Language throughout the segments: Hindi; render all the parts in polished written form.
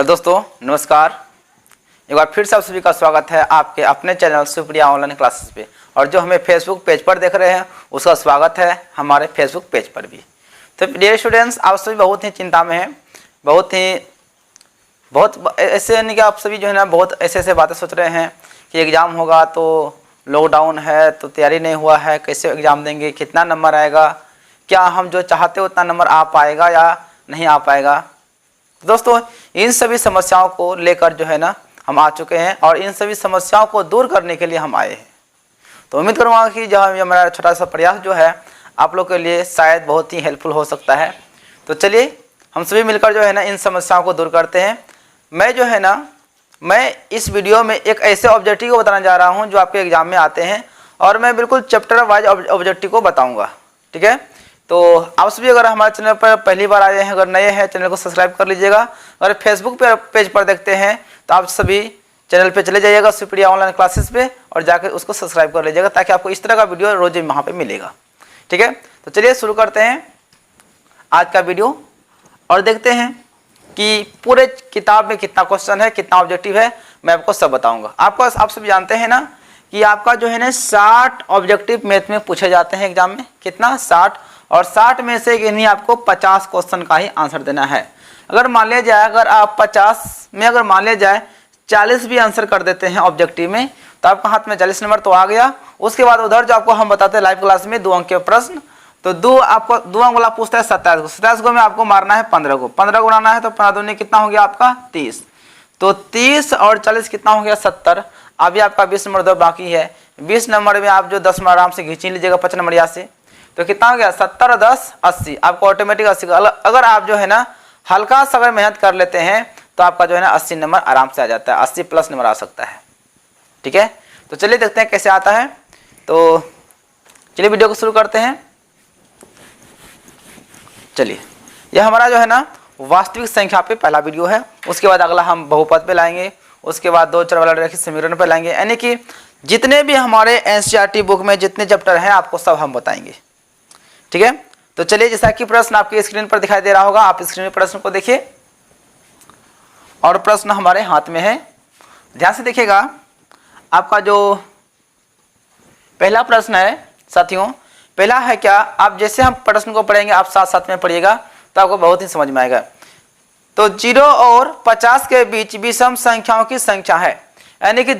हेलो दोस्तों, नमस्कार। एक बार फिर से आप सभी का स्वागत है आपके अपने चैनल सुप्रिया ऑनलाइन क्लासेस पे। और जो हमें फेसबुक पेज पर देख रहे हैं उसका स्वागत है हमारे फेसबुक पेज पर भी। तो डियर स्टूडेंट्स, आप सभी बहुत ही चिंता में हैं, बहुत ऐसे, यानी कि आप सभी जो है ना बहुत ऐसे बातें सोच रहे हैं कि एग्ज़ाम होगा तो लॉकडाउन है तो तैयारी नहीं हुआ है, कैसे एग्ज़ाम देंगे, कितना नंबर आएगा, क्या हम जो चाहते हो उतना नंबर आ पाएगा या नहीं आ पाएगा। दोस्तों, इन सभी समस्याओं को लेकर जो है ना हम आ चुके हैं और इन सभी समस्याओं को दूर करने के लिए हम आए हैं। तो उम्मीद करूँगा कि जो हमारा छोटा सा प्रयास जो है आप लोग के लिए शायद बहुत ही हेल्पफुल हो सकता है। तो चलिए हम सभी मिलकर जो है ना इन समस्याओं को दूर करते हैं। मैं इस वीडियो में एक ऐसे ऑब्जेक्टिव को बताने जा रहा हूँ जो आपके एग्जाम में आते हैं और मैं बिल्कुल चैप्टर वाइज ऑब्जेक्टिव को बताऊँगा। ठीक है, तो आप सभी अगर हमारे चैनल पर पहली बार आए हैं, अगर नए हैं, चैनल को सब्सक्राइब कर लीजिएगा। अगर फेसबुक पेज पर देखते हैं तो आप सभी चैनल पे चले जाइएगा सुप्रिया ऑनलाइन क्लासेस पे और जाकर उसको सब्सक्राइब कर लीजिएगा ताकि आपको इस तरह का वीडियो रोज वहाँ पे मिलेगा। ठीक है, तो चलिए शुरू करते हैं आज का वीडियो और देखते हैं कि पूरे किताब में कितना क्वेश्चन है, कितना ऑब्जेक्टिव है, मैं आपको सब बताऊँगा। आप सभी जानते हैं ना कि आपका जो है ना 60 ऑब्जेक्टिव मैथ में पूछे जाते हैं एग्जाम में। कितना? 60। और 60 में से इन्हीं आपको 50 क्वेश्चन का ही आंसर देना है। अगर मान लिया जाए, अगर आप 50 में अगर मान लिया जाए 40 भी आंसर कर देते हैं ऑब्जेक्टिव में तो आपका हाथ में 40 नंबर तो आ गया। उसके बाद उधर जो आपको हम बताते हैं लाइव क्लास में 2 अंक के प्रश्न, तो 2 अंक वाला पूछता है 27 को। 27 को में आपको मारना है 15 को। 15 को बनाना है तो 15 दूनी कितना हो गया आपका 30। तो 30 और 40 कितना हो गया 70। अभी आपका 20 नंबर दो बाकी है। 20 नंबर में आप जो 10 नंबर आराम से खींच लीजिएगा 5 नंबर यहाँ से, तो कितना हो गया 70 और 10 80। आपको ऑटोमेटिक 80 अगर आप जो है ना हल्का सा अगर मेहनत कर लेते हैं तो आपका जो है ना 80 नंबर आराम से आ जाता है, 80 प्लस नंबर आ सकता है। ठीक है, तो चलिए देखते हैं कैसे आता है। तो चलिए वीडियो को शुरू करते हैं। चलिए, यह हमारा जो है ना वास्तविक संख्या पे पहला वीडियो है। उसके बाद अगला हम बहुपद पे लाएंगे, उसके बाद 2 चर वाला रैखिक समीकरण पे लाएंगे। यानी कि जितने भी हमारे एनसीईआरटी बुक में जितने चैप्टर हैं आपको सब हम बताएंगे। ठीक है, तो चलिए, जैसा कि प्रश्न आपकी स्क्रीन पर दिखाई दे रहा होगा, आप स्क्रीन में प्रश्न को देखिए और प्रश्न हमारे हाथ में है। ध्यान से देखिएगा। आपका जो पहला प्रश्न है साथियों, पहला है क्या, आप जैसे हम प्रश्न को पढ़ेंगे आप साथ साथ में पढ़िएगा तो आपको बहुत ही समझ में आएगा। तो 0 और 50 के बीच विषम संख्याओं की संख्या है। यानी कि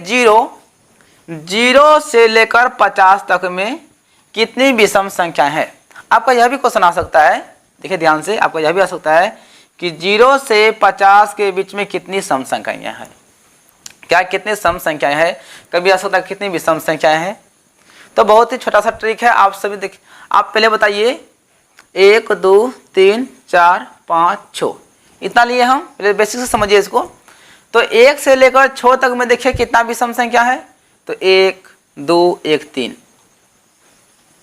0 से लेकर 50 तक में कितनी विषम संख्या है। आपका यह भी क्वेश्चन आ सकता है, देखिए ध्यान से, आपका यह भी आ सकता है कि 0 से 50 के बीच में कितनी सम संख्याएं हैं। क्या कितनी सम संख्याएं हैं, कभी आ सकता है कितनी विषम संख्याएं हैं। तो बहुत ही छोटा सा ट्रिक है, आप सभी देखिए। आप पहले बताइए 1 2 3 4 5 6 इतना लिए हम, पहले बेसिक से समझिए इसको। तो 1 से लेकर 6 तक में देखिए कितना विषम संख्या है। तो 1 2 1 3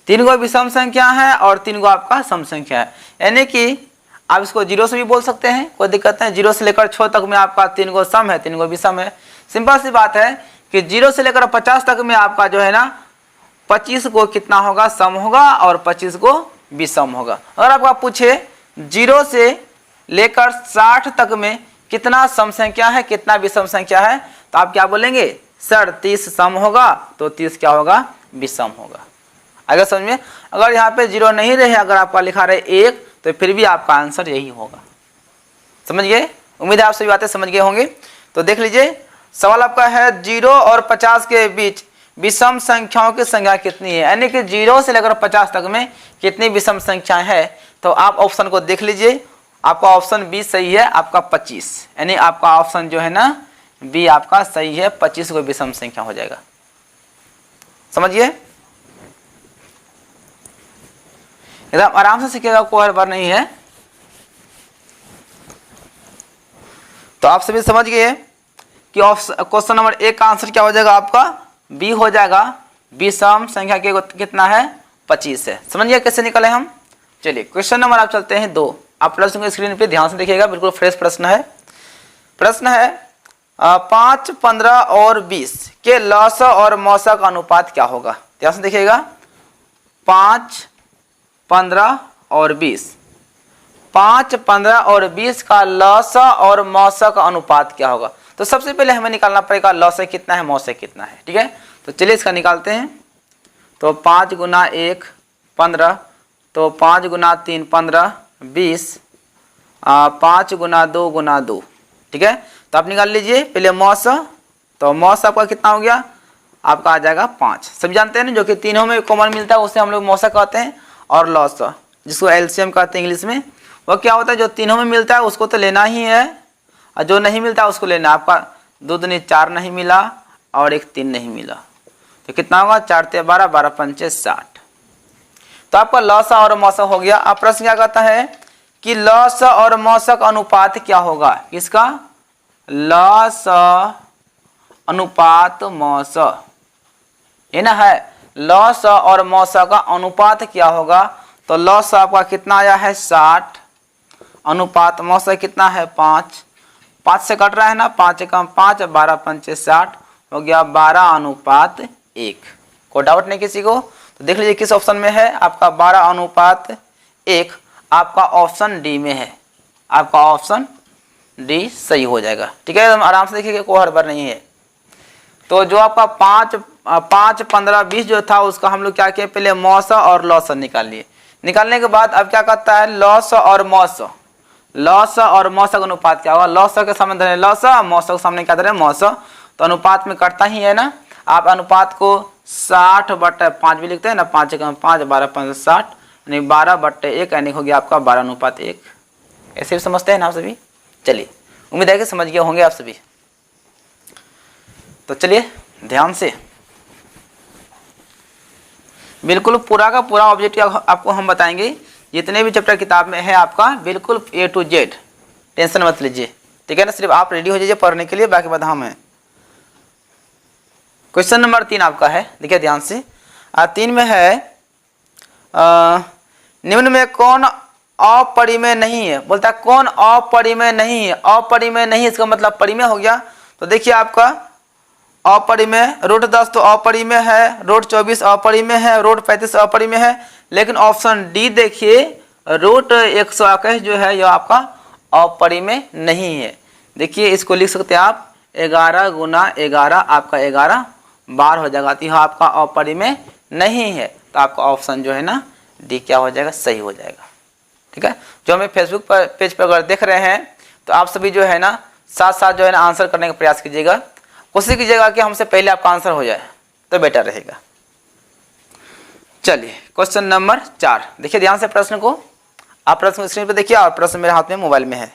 3 गो विषम संख्या है और 3 गो आपका सम संख्या है। यानी कि आप इसको 0 से भी बोल सकते हैं, कोई दिक्कत नहीं। 0 से लेकर 6 तक में आपका 3 गो सम है, 3 गो विषम है। सिंपल सी बात है कि 0 से लेकर 50 तक में आपका जो है ना 25 को कितना होगा सम होगा और 25 को विषम होगा। अगर आपका पूछे 0 से लेकर 60 तक में कितना सम संख्या है, कितना विषम संख्या है, तो आप क्या बोलेंगे सर 30 सम होगा तो 30 क्या होगा विषम होगा। अगर समझ में, अगर यहाँ पे 0 नहीं रहे, अगर आपका लिखा रहे 1 तो फिर भी आपका आंसर यही होगा। समझ गए? उम्मीद है आप सभी बातें समझ गए होंगे। तो देख लीजिए, सवाल आपका है 0 और 50 के बीच विषम संख्याओं की संख्या कितनी है। यानी कि 0 से लेकर 50 तक में कितनी विषम संख्याएं है। तो आप ऑप्शन को देख लीजिए, आपका ऑप्शन बी सही है, आपका 25। यानी आपका ऑप्शन जो है ना बी आपका सही है, 25 को विषम संख्या हो जाएगा। समझिए, एकदम आराम से सीखिएगा, कोई हड़बड़ नहीं है। तो आप सभी समझ गए कि क्वेश्चन नंबर 1 का आंसर क्या हो जाएगा, आपका बी हो जाएगा। विषम संख्या के कितना है 25 है। समझिए कैसे निकले हम। चलिए क्वेश्चन नंबर आप चलते हैं 2। आप प्रश्न को स्क्रीन पे ध्यान से देखिएगा, बिल्कुल फ्रेश प्रश्न है। प्रश्न है 5 15 और 20 के लौसा और मौसा का अनुपात क्या होगा। ध्यान से देखिएगा, 5 15 और 20 5, 15 और 20 का लौसा और मौसा का अनुपात क्या होगा। तो सबसे पहले हमें निकालना पड़ेगा लौसा कितना है, मौसा कितना है। ठीक है, तो चलिए इसका निकालते हैं। तो 5 गुना 1 15, तो 5 गुना 3 15 20, 5 गुना 2 गुना 2। ठीक है, तो आप निकाल लीजिए पहले मौसा। तो मौसा आपका कितना हो गया, आपका आ जाएगा 5। सब जानते हैं ना, जो कि तीनों में कॉमन मिलता है उसे हम लोग मौसा कहते हैं। और लौसा जिसको एलसीएम कहते हैं इंग्लिश में, वो क्या होता है, जो तीनों में मिलता है उसको तो लेना ही है, और जो नहीं मिलता है उसको लेना। आपका 2 दूनी 4 नहीं मिला और 1 3 नहीं मिला, तो कितना होगा, 4 ते 12, 12 पंचे 60। तो आपका लौसा और मौसा हो गया। अब प्रश्न क्या कहता है कि लौसा और मौसा का अनुपात क्या होगा। किसका, लौसा अनुपात मौसा, ये ना है। लौसा और मौसा का अनुपात क्या होगा। तो लौसा आपका कितना आया है 60, अनुपात मौसा कितना है 5। 5 से कट रहा है ना, 5 कम 5, 12 पंचे 60 हो गया 12 अनुपात 1। कोई डाउट नहीं किसी को। तो देख लीजिए किस ऑप्शन में है आपका 12 अनुपात 1, आपका ऑप्शन डी में है। आपका ऑप्शन डी सही हो जाएगा। ठीक है, आराम से देखिए कोई हड़बड़ नहीं है। तो जो आपका 5, 15, 20 जो था उसका हम लोग क्या किए, पहले मौसा और लौसा निकाल लिए। निकालने के बाद अब क्या करता है, लौसा और मौसा, लौसा और मौसा का अनुपात क्या होगा। लौसा के सामने धरे लौसा, मौसा के सामने क्या धरे मौसा, तो अनुपात में कटता ही है ना। आप अनुपात को 60/5 भी लिखते हैं ना, 5 कम 5, 12 5 60, यानी 12/1 यानी हो गया आपका 12 अनुपात 1। ऐसे भी समझते हैं ना आप सभी। चलिए, उम्मीद है कि समझ गए होंगे आप सभी। तो चलिए ध्यान से, बिल्कुल पूरा का पूरा ऑब्जेक्टिव आपको हम बताएंगे, जितने भी चैप्टर किताब में है आपका बिल्कुल A to Z, टेंशन मत लीजिए। ठीक है ना, सिर्फ आप रेडी हो जाइए पढ़ने के लिए, बाकी बात हम हैं। क्वेश्चन नंबर 3 आपका है, देखिए ध्यान से। 3 में है निम्न में कौन अपरिमेय नहीं है। बोलता है कौन अपरिमेय नहीं है। अपरिमेय नहीं, इसका मतलब परिमेय हो गया। तो देखिए आपका अपरिमेय, √10 तो अपरिमेय है, √24 अपरिमेय है, √35 अपरिमेय है। लेकिन ऑप्शन डी देखिए √121 जो है यह आपका अपरिमेय नहीं है। देखिए इसको लिख सकते हैं आप 11 गुना 11, आपका 11 बार हो जाएगा। तो यह आपका अपरिमेय नहीं है, तो आपका ऑप्शन जो है ना डी क्या हो जाएगा, सही हो जाएगा। ठीक है, जो हमें फेसबुक पर पेज पर अगर देख रहे हैं तो आप सभी जो है ना साथ साथ जो है ना आंसर करने का प्रयास कीजिएगा। कोशिश कीजिएगा कि हमसे पहले आपका आंसर हो जाए तो बेटर रहेगा। चलिए क्वेश्चन नंबर 4, देखिए ध्यान से प्रश्न को। आप प्रश्न स्क्रीन पर देखिए और प्रश्न मेरे हाथ में मोबाइल में है।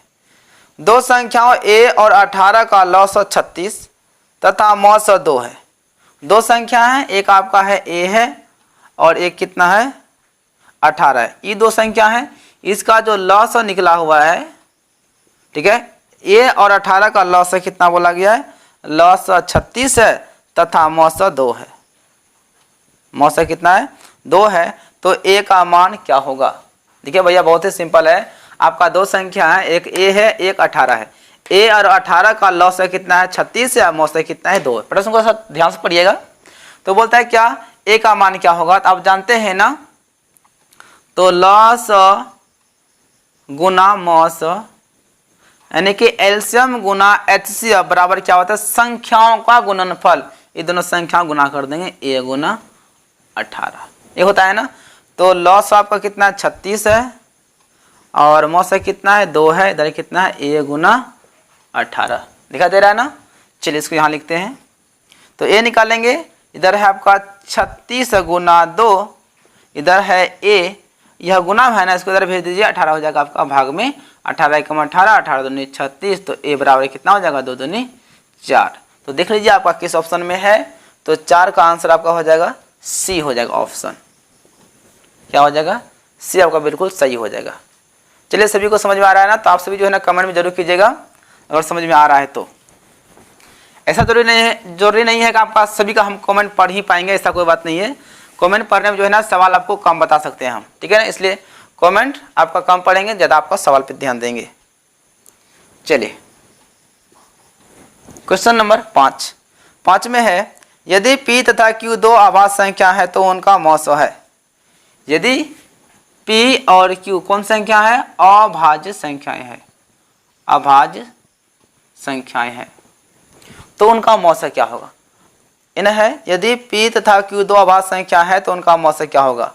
दो संख्याओं a और 18 का लौसा 36 तथा मौसा 2 है। दो संख्या है, एक आपका है a है और एक कितना है 18 है। ये दो संख्या है, इसका जो लौसा निकला हुआ है, ठीक है, a और 18 का लौसा कितना बोला गया है, लौसा 36 है तथा मौसा 2 है। मौसा कितना है 2 है, तो a का मान क्या होगा। देखिए भैया बहुत ही सिंपल है। आपका दो संख्या है, एक a है एक 18 है। a और 18 का लौसा कितना है 36 है, मौसा कितना है 2 है। प्रश्न को ध्यान से पढ़िएगा। तो बोलता है क्या a का मान क्या होगा। तो आप जानते हैं ना, तो लौसा गुना मौसा यानी कि एलसीएम गुना एचसीएफ बराबर क्या होता है, संख्याओं का गुणनफल। ये दोनों संख्याओं गुना कर देंगे, a गुना 18 ये होता है ना। तो लौसा आपका कितना 36 है और मौसा कितना है 2 है। इधर कितना है a गुना 18 दिखा दे रहा है ना। चलिए इसको यहाँ लिखते हैं। तो a निकालेंगे, इधर है आपका 36 गुना 2, इधर है a, यह गुना है ना, इसको इधर भेज दीजिए, 18 हो जाएगा आपका भाग में। 18 एकम 18, 18 दूनी 36, तो a बराबर कितना हो जाएगा 2 दूनी 4। तो देख लीजिए आपका किस ऑप्शन में है। तो 4 का आंसर आपका हो जाएगा सी हो जाएगा ऑप्शन। क्या हो जाएगा, सी आपका बिल्कुल सही हो जाएगा। चलिए सभी को समझ में आ रहा है ना, तो आप सभी जो है ना कमेंट में जरूर कीजिएगा अगर समझ में आ रहा है तो। ऐसा जरूरी नहीं है कि आपका सभी का हम कमेंट पढ़ ही पाएंगे, ऐसा कोई बात नहीं है। कमेंट पढ़ने में जो है ना सवाल आपको कम बता सकते हैं हम, ठीक है ना, इसलिए कमेंट आपका कम पढ़ेंगे, ज़्यादा आपका सवाल पर ध्यान देंगे। चलिए क्वेश्चन नंबर 5 में है, यदि p तथा q दो आभाज्य संख्या है तो उनका मौसा है। यदि P और Q कौन संख्या है? अभाज्य संख्याएं हैं, अभाज्य संख्याएं हैं। तो उनका मौसा क्या होगा? इन है यदि P तथा Q दो अभाज्य संख्या है तो उनका मौसा क्या होगा?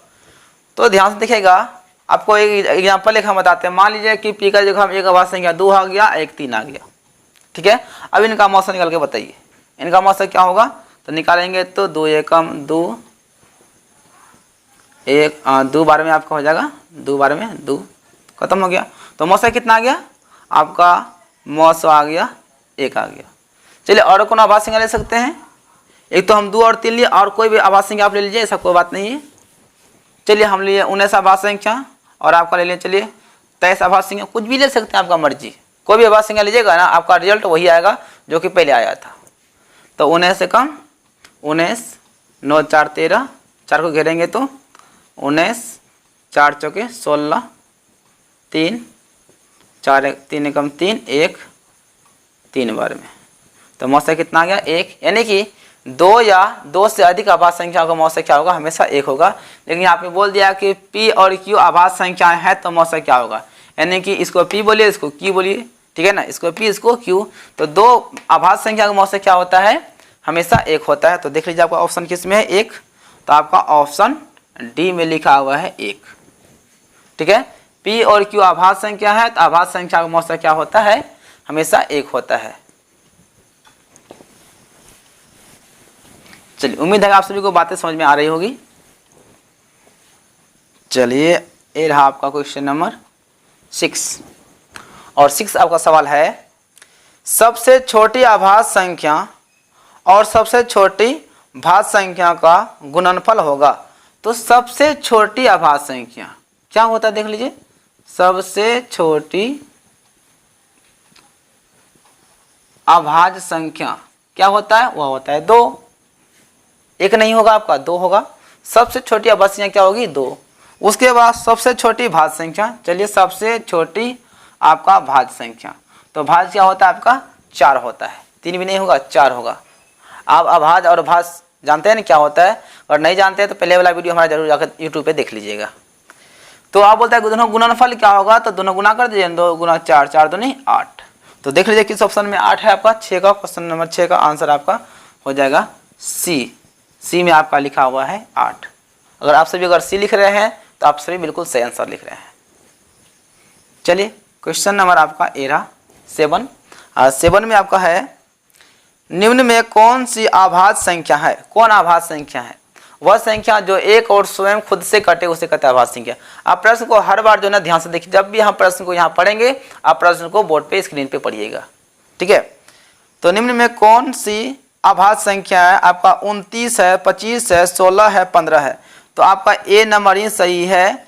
तो ध्यान से देखिएगा, आपको एक एग्जांपल एक हम बताते हैं। मान लीजिए कि P का जगह हम एक अभाज्य संख्या 2 आ गया, एक 3 आ गया, ठीक है। अब इनका मौसा निकाल के बताइए, इनका मौसा क्या होगा? तो निकालेंगे तो 2 एकम 2, 2 बार में आपका हो जाएगा, 2 बार में 2 खत्म हो गया। तो मौसा कितना आ गया? आपका मौसा आ गया 1 आ गया। चलिए और कौन अभाज्य संख्या ले सकते हैं? एक तो हम 2 और 3 लिए, और कोई भी अभाज्य संख्या आप ले लीजिए, ऐसा कोई बात नहीं है। चलिए हम लिए 19 अभाज्य संख्या, और आपका ले लिए चलिए 23 अभाज्य संख्या, कुछ भी ले सकते हैं, आपका मर्जी। कोई भी अभाज्य संख्या लीजिएगा ना, आपका रिजल्ट वही आएगा जो कि पहले आया था। तो 19 से कम 19, 9 4 13, 4 को घेरेंगे तो 19, 4 चौके 16, 3 4 3 एकम 3, 1 3 बार में। तो मौसा कितना आ गया? 1। यानी कि 2 या 2 से अधिक अभाज्य संख्याओं का मौसा क्या होगा? हमेशा 1 होगा। लेकिन यहाँ पे बोल दिया कि P और Q अभाज्य संख्याएं हैं तो मौसा क्या होगा? यानी कि इसको P बोलिए, इसको Q बोलिए, ठीक है ना, इसको P इसको Q। तो 2 अभाज्य संख्या का मौसा क्या होता है? हमेशा 1 होता है। तो देख लीजिए आपका ऑप्शन किस में है? 1। तो आपका ऑप्शन डी में लिखा हुआ है 1, ठीक है। P और Q अभाज्य संख्या है तो अभाज्य संख्या का मौसा क्या होता है? हमेशा 1 होता है। चलिए उम्मीद है आप सभी को बातें समझ में आ रही होगी। चलिए ये रहा आपका क्वेश्चन नंबर 6, और 6 आपका सवाल है, सबसे छोटी अभाज्य संख्या और सबसे छोटी भाज्य संख्या का गुणनफल होगा। तो सबसे छोटी अभाज्य संख्या क्या होता है? देख लीजिए, सबसे छोटी अभाज्य संख्या क्या होता है? वह होता है 2। 1 नहीं होगा आपका, 2 होगा। सबसे छोटी अभाज्य संख्या क्या होगी? 2। उसके बाद सबसे छोटी भाज्य संख्या, चलिए सबसे छोटी आपका भाज्य संख्या, तो भाज्य क्या होता है आपका? 4 होता है। 3 भी नहीं होगा, 4 होगा। आप अभाज्य और भाज्य जानते हैं ना क्या होता है? और नहीं जानते हैं तो पहले वाला वीडियो हमारा जरूर जाकर यूट्यूब पे देख लीजिएगा। तो आप बोलते हैं दोनों गुणनफल क्या होगा? तो दोनों गुना कर दीजिए, 2 गुना 4, 4 दूनी 8। तो देख लीजिए किस ऑप्शन में 8 है आपका? 6 का, क्वेश्चन नंबर 6 का आंसर आपका हो जाएगा सी में आपका लिखा हुआ है 8। अगर आप सभी अगर सी लिख रहे हैं तो आप सभी बिल्कुल सही आंसर लिख रहे हैं। चलिए क्वेश्चन नंबर आपका 7, 7 में आपका है, निम्न में कौन सी अभाज्य संख्या है? कौन अभाज्य संख्या है? वह संख्या जो एक और स्वयं खुद से कटे उसे कहते हैं अभाज्य संख्या। आप प्रश्न को हर बार जो ना ध्यान से देखिए, जब भी हम प्रश्न को यहाँ पढ़ेंगे आप प्रश्न को बोर्ड पे स्क्रीन पे पढ़िएगा, ठीक है। तो निम्न में कौन सी अभाज्य संख्या है? आपका 29 है, 25 है, 16 है, 15 है। तो आपका ए नंबर ही सही है,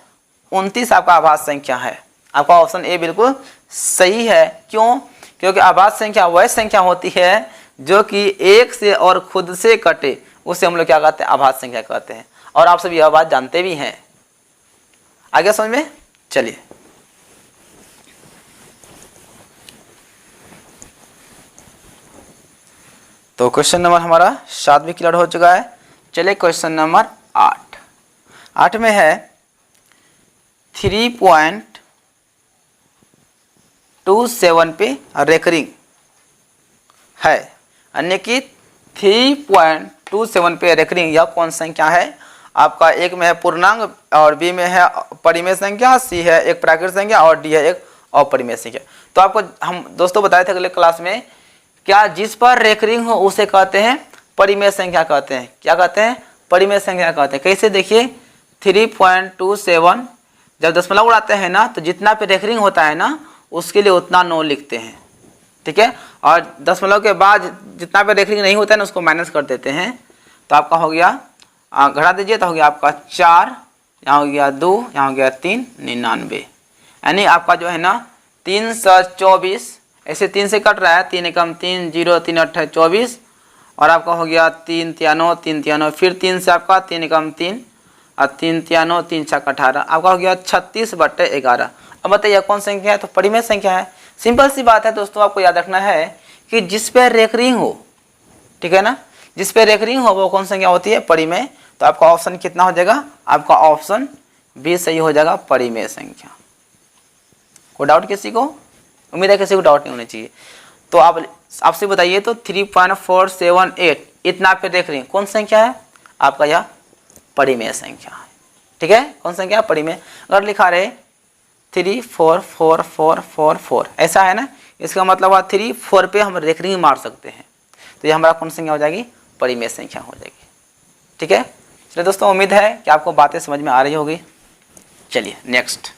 29 आपका अभाज्य संख्या है। आपका ऑप्शन ए बिल्कुल सही है। क्यों? क्योंकि अभाज्य संख्या वह संख्या होती है जो कि एक से और खुद से कटे, उसे हम लोग क्या कहते हैं? अभाज्य संख्या कहते हैं। और आप सब यह बात जानते भी हैं। आगे समझ में? चलिए तो क्वेश्चन नंबर हमारा 7 भी क्लियर हो चुका है। चलिए क्वेश्चन नंबर 8 में है 3.27 पे रेकरिंग है, अन्य कि 3.27 पे रेकरिंग यह कौन संख्या है? आपका एक में है पूर्णांक, और बी में है परिमेय संख्या, सी है एक प्राकृत संख्या, और डी है एक अपरिमेय संख्या। तो आपको हम दोस्तों बताए थे अगले क्लास में, क्या जिस पर रेकरिंग हो उसे कहते हैं परिमेय संख्या कहते हैं। क्या कहते हैं? परिमेय संख्या कहते हैं। कैसे? देखिए 3.27 जब दशमलव उड़ाते हैं ना, तो जितना पे रेकरिंग होता है ना उसके लिए उतना 9 लिखते हैं, ठीक है। और दशमलव के बाद जितना पे रेकरिंग नहीं होता है ना उसको माइनस कर देते हैं। तो आपका हो गया, घटा दीजिए तो हो गया आपका 4, यहाँ हो गया 2, यहाँ हो गया 3, 99। यानी आपका जो है ना 324, ऐसे 3 से कट रहा है, 3 एकम 3, 0 3 8 24, और आपका हो गया 3 93 3 93, फिर 3 से आपका 3 एकम 3 और 3 93 3 6 18, आपका हो गया 36/11। अब बताइए कौन संख्या है? तो परिमेय संख्या है। सिंपल सी बात है दोस्तों, आपको याद रखना है कि जिस पे रेकरिंग हो, ठीक है ना, जिस पे रेकरिंग हो वो कौन संख्या होती है? परिमेय। तो आपका ऑप्शन कितना हो जाएगा? आपका ऑप्शन बी सही हो जाएगा परिमेय संख्या। कोई डाउट किसी को? उम्मीद है किसी को डाउट नहीं होना चाहिए। तो आप आपसे बताइए तो 3.478 इतना आप देख रहे हैं कौन संख्या है? आपका यह परिमेय संख्या है। ठीक है, कौन संख्या है? परिमेय। अगर लिखा रहे 34444 ऐसा है ना, इसका मतलब 3 4 पे हम रेखनी मार सकते हैं, तो ये हमारा कौन संख्या हो जाएगी? परिमेय संख्या हो जाएगी। ठीक है, चलिए दोस्तों, उम्मीद है कि आपको बातें समझ में आ रही होगी। चलिए नेक्स्ट,